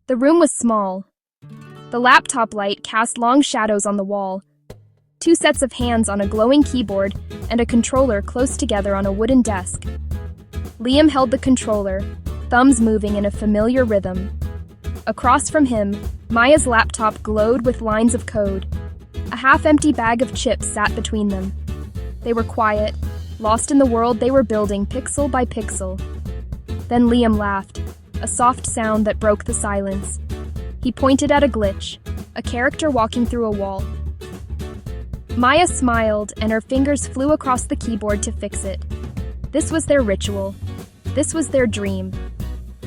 The room was small. The laptop light cast long shadows on the wall. Two sets of hands on a glowing keyboard and a controller close together on a wooden desk. Liam held the controller, thumbs moving in a familiar rhythm. Across from him, Maya's laptop glowed with lines of code. A half-empty bag of chips sat between them. They were quiet, lost in the world they were building pixel by pixel. Then Liam laughed, a soft sound that broke the silence. He pointed at a glitch, a character walking through a wall. Maya smiled, and her fingers flew across the keyboard to fix it. This was their ritual. This was their dream.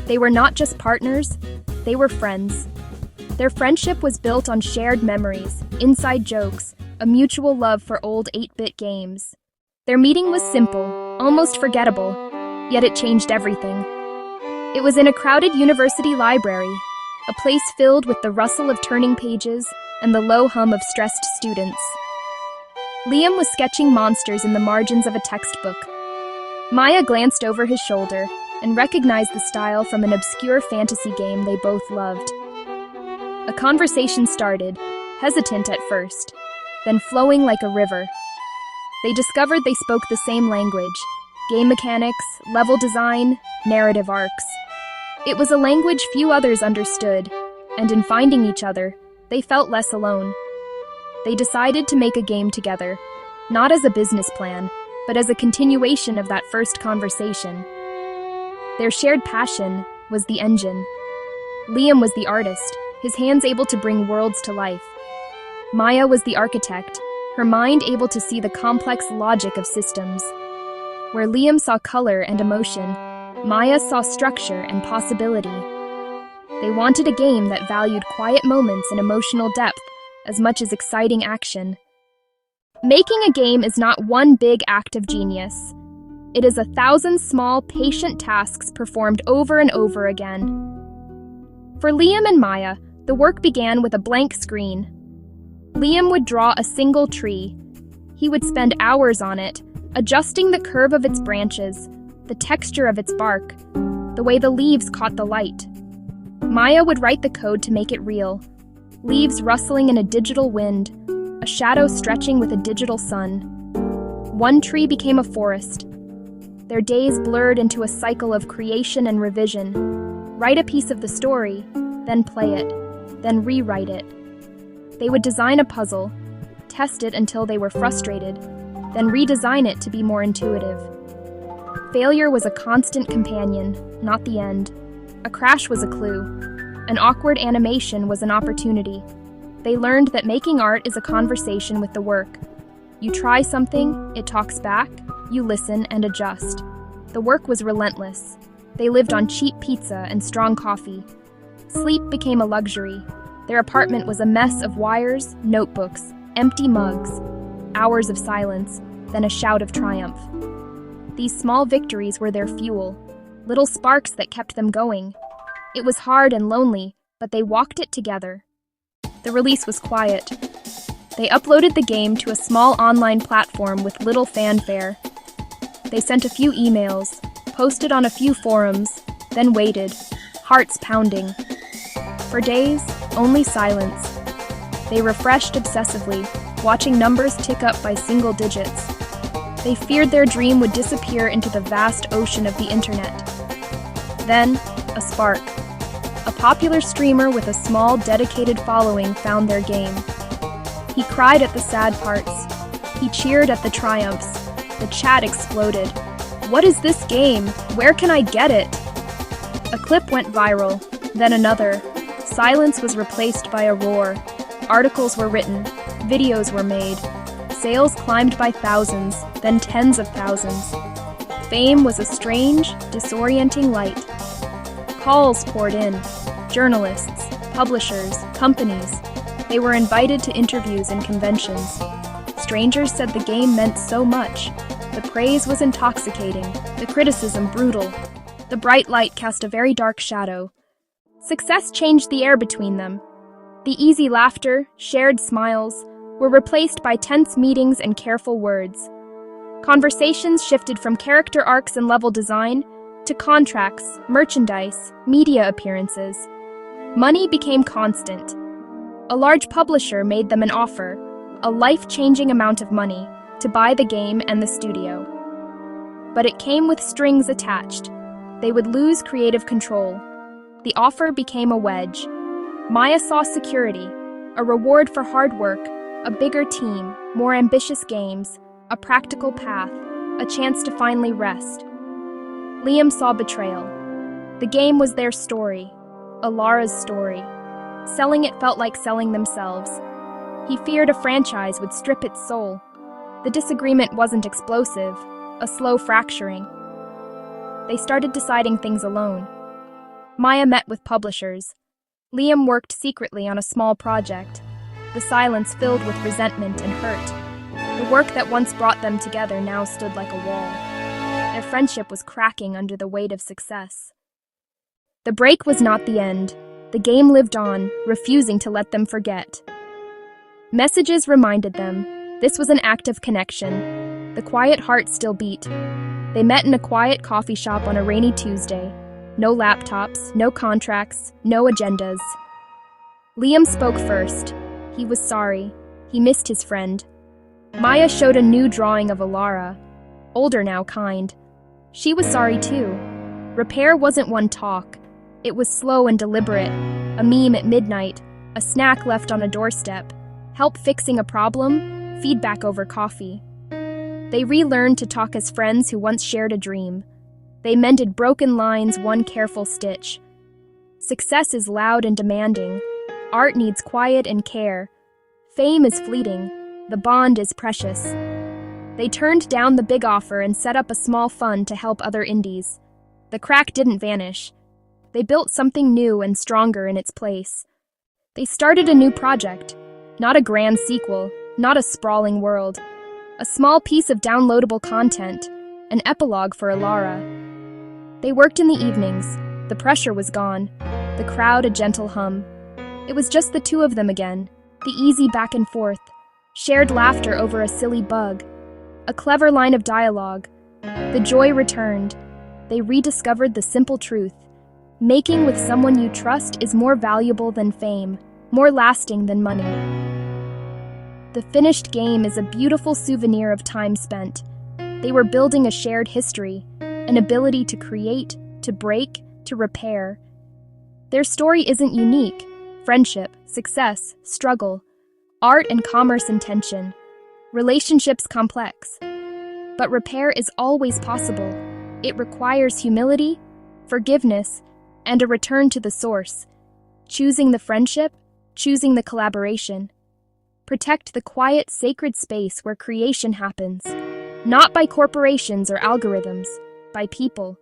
They were not just partners, they were friends. Their friendship was built on shared memories, inside jokes, a mutual love for old 8-bit games. Their meeting was simple, almost forgettable, yet it changed everything. It was in a crowded university library, a place filled with the rustle of turning pages and the low hum of stressed students. Liam was sketching monsters in the margins of a textbook. Maya glanced over his shoulder and recognized the style from an obscure fantasy game they both loved. A conversation started, hesitant at first, then flowing like a river. They discovered they spoke the same language: game mechanics, level design, narrative arcs. It was a language few others understood, and in finding each other, they felt less alone. They decided to make a game together, not as a business plan, but as a continuation of that first conversation. Their shared passion was the engine. Liam was the artist, his hands able to bring worlds to life. Maya was the architect, her mind able to see the complex logic of systems. Where Liam saw color and emotion, Maya saw structure and possibility. They wanted a game that valued quiet moments and emotional depth as much as exciting action. Making a game is not one big act of genius. It is 1,000 small, patient tasks performed over and over again. For Liam and Maya, the work began with a blank screen. Liam would draw a single tree. He would spend hours on it, adjusting the curve of its branches, the texture of its bark, the way the leaves caught the light. Maya would write the code to make it real. Leaves rustling in a digital wind, a shadow stretching with a digital sun. One tree became a forest. Their days blurred into a cycle of creation and revision. Write a piece of the story, then play it, then rewrite it. They would design a puzzle, test it until they were frustrated, then redesign it to be more intuitive. Failure was a constant companion, not the end. A crash was a clue. An awkward animation was an opportunity. They learned that making art is a conversation with the work. You try something, it talks back, you listen and adjust. The work was relentless. They lived on cheap pizza and strong coffee. Sleep became a luxury. Their apartment was a mess of wires, notebooks, empty mugs, hours of silence, then a shout of triumph. These small victories were their fuel, little sparks that kept them going. It was hard and lonely, but they walked it together. The release was quiet. They uploaded the game to a small online platform with little fanfare. They sent a few emails, posted on a few forums, then waited, hearts pounding. For days, only silence. They refreshed obsessively, watching numbers tick up by single digits. They feared their dream would disappear into the vast ocean of the internet. Then, a spark. A popular streamer with a small, dedicated following found their game. He cried at the sad parts. He cheered at the triumphs. The chat exploded. "What is this game? Where can I get it?" A clip went viral, then another. Silence was replaced by a roar. Articles were written. Videos were made. Sales climbed by thousands, then tens of thousands. Fame was a strange, disorienting light. Calls poured in. Journalists, publishers, companies. They were invited to interviews and conventions. Strangers said the game meant so much. The praise was intoxicating, the criticism brutal. The bright light cast a very dark shadow. Success changed the air between them. The easy laughter, shared smiles, were replaced by tense meetings and careful words. Conversations shifted from character arcs and level design to contracts, merchandise, media appearances. Money became constant. A large publisher made them an offer, a life-changing amount of money, to buy the game and the studio. But it came with strings attached. They would lose creative control. The offer became a wedge. Maya saw security, a reward for hard work, a bigger team, more ambitious games, a practical path, a chance to finally rest. Liam saw betrayal. The game was their story, Alara's story. Selling it felt like selling themselves. He feared a franchise would strip its soul. The disagreement wasn't explosive, a slow fracturing. They started deciding things alone. Maya met with publishers. Liam worked secretly on a small project, the silence filled with resentment and hurt. The work that once brought them together now stood like a wall. Their friendship was cracking under the weight of success. The break was not the end. The game lived on, refusing to let them forget. Messages reminded them this was an act of connection. The quiet heart still beat. They met in a quiet coffee shop on a rainy Tuesday. No laptops, no contracts, no agendas. Liam spoke first. He was sorry. He missed his friend. Maya showed a new drawing of Alara. Older now, kind. She was sorry too. Repair wasn't one talk. It was slow and deliberate. A meme at midnight, a snack left on a doorstep, help fixing a problem, feedback over coffee. They relearned to talk as friends who once shared a dream. They mended broken lines one careful stitch. Success is loud and demanding. Art needs quiet and care. Fame is fleeting. The bond is precious. They turned down the big offer and set up a small fund to help other indies. The crack didn't vanish. They built something new and stronger in its place. They started a new project. Not a grand sequel, not a sprawling world. A small piece of downloadable content, an epilogue for Alara. They worked in the evenings. The pressure was gone. The crowd a gentle hum. It was just the two of them again. The easy back and forth. Shared laughter over a silly bug. A clever line of dialogue. The joy returned. They rediscovered the simple truth. Making with someone you trust is more valuable than fame, more lasting than money. The finished game is a beautiful souvenir of time spent. They were building a shared history, an ability to create, to break, to repair. Their story isn't unique. Friendship, success, struggle, art and commerce in tension, relationships complex. But repair is always possible. It requires humility, forgiveness, and a return to the source. Choosing the friendship, choosing the collaboration. Protect the quiet, sacred space where creation happens. Not by corporations or algorithms, by people,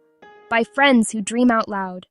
by friends who dream out loud.